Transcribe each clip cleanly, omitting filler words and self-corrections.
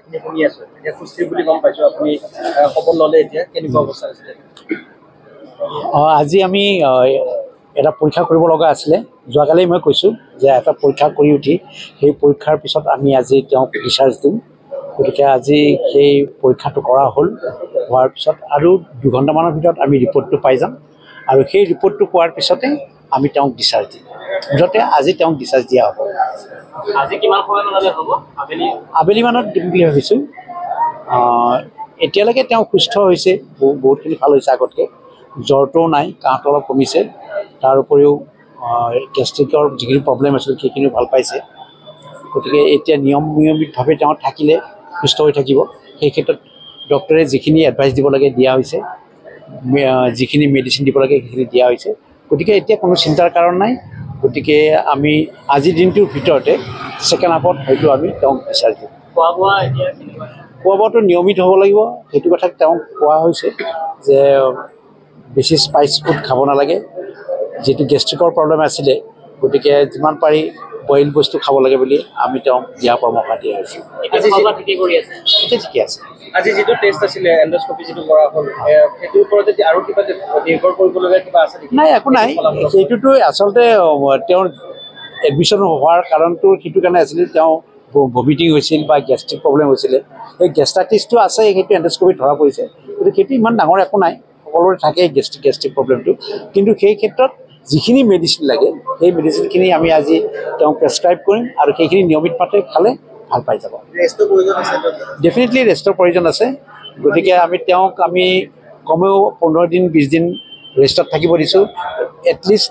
যিখিনি শুনি আছো এতিয়া সুস্থিৰ বুলি গম পাইছো আপুনি খবৰ ল'লে এতিয়া কেনেকুৱা অৱস্থা আছিলে আজি আমি এটা পৰীক্ষা কৰিব লগা আছিলে যোৱাকালি মই কৈছোঁ যে এটা পৰীক্ষা কৰি উঠি সেই পৰীক্ষাৰ পিছত আমি আজি তেওঁক ডিচাৰ্জ দিম গতিকে আজি সেই পৰীক্ষাটো কৰা হ'ল হোৱাৰ পিছত আৰু 2 ঘণ্টামানৰ ভিতৰত আমি ৰিপৰ্টটো পাই যাম আৰু সেই ৰিপৰ্টটো পোৱাৰ পিছতে আমি তেওঁক ডিচাৰ্জ দিম মুঠতে আজি তেওঁক ডিচাৰ্জ দিয়া হ'ব আজি কিমান সময়মানলৈ হ'ব আবেলি মানত দিম বুলি ভাবিছোঁ এতিয়ালৈকে তেওঁ সুস্থ হৈছে বহুতখিনি ভাল হৈছে আগতকৈ জ্বৰটোও নাই কাহটো অলপ কমিছে তাৰ উপৰিও গেষ্ট্ৰিকৰ যিখিনি প্ৰব্লেম আছিল সেইখিনিও ভাল পাইছে গতিকে এতিয়া নিয়মিতভাৱে তেওঁ থাকিলে সুস্থ হৈ থাকিব সেই ক্ষেত্ৰত ডক্টৰে যিখিনি এডভাইচ দিব লাগে দিয়া হৈছে যিখিনি মেডিচিন দিব লাগে সেইখিনি দিয়া হৈছে গতিকে এতিয়া কোনো চিন্তাৰ কাৰণ নাই গতিকে আমি আজিৰ দিনটোৰ ভিতৰতে ছেকেণ্ড হাফত হয়তো আমি তেওঁক ডিচাৰ্জ দিম খোৱা বোৱাটো নিয়মিত হ'ব লাগিব সেইটো কথা তেওঁক কোৱা হৈছে যে বেছি স্পাইচ ফুড খাব নালাগে যিটো গেষ্ট্ৰিকৰ প্ৰব্লেম আছিলে গতিকে যিমান পাৰি বইল বস্তু খাব লাগে বুলি আমি তেওঁক দিয়া পৰামৰ্শ দিয়া হৈছে এতিয়া ঠিকে আছে আজি যিটো টেষ্ট আছিলে এণ্ডস্কপি যিটো কৰা হ'ল সেইটোৰ ওপৰত যদি আৰু কিবা নিৰ্ভৰ কৰিবলগীয়া কিবা আছে নেকি নাই একো নাই সেইটোতো আচলতে তেওঁৰ এডমিশ্যন হোৱাৰ কাৰণটো সেইটো কাৰণে আছিলে তেওঁ ভমিটিং হৈছিল বা গেষ্ট্ৰিক প্ৰব্লেম হৈছিলে সেই গেষ্ট্ৰাইটিছটো আছে সেইটো এণ্ডস্কপিত ধৰা পৰিছে গতিকে সেইটো ইমান ডাঙৰ একো নাই সকলোৰে থাকে গেষ্ট্ৰিক প্ৰব্লেমটো কিন্তু সেই ক্ষেত্ৰত যিখিনি মেডিচিন লাগে সেই মেডিচিনখিনি আমি আজি তেওঁক প্ৰেছক্ৰাইব কৰিম আৰু সেইখিনি নিয়মিত পাতে খালে ভাল পাই যাব ডেফিনেটলি ৰেষ্টৰ প্ৰয়োজন আছে গতিকে আমি তেওঁক কমেও 15 দিন 20 দিন ৰেষ্টত থাকিব দিছোঁ এটলিষ্ট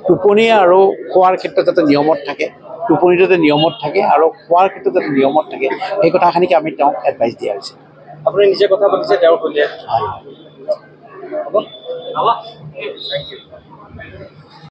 টোপনি আৰু খোৱাৰ ক্ষেত্ৰত যাতে নিয়মত থাকে টোপনি যাতে নিয়মত থাকে আৰু খোৱাৰ ক্ষেত্ৰত যাতে নিয়মত থাকে সেই কথাখিনিকে আমি তেওঁক এডভাইচ দিয়া হৈছে আপুনি নিজে কথা পাতিছে তেওঁৰ সৈতে হয় হ'ব থেংক ইউ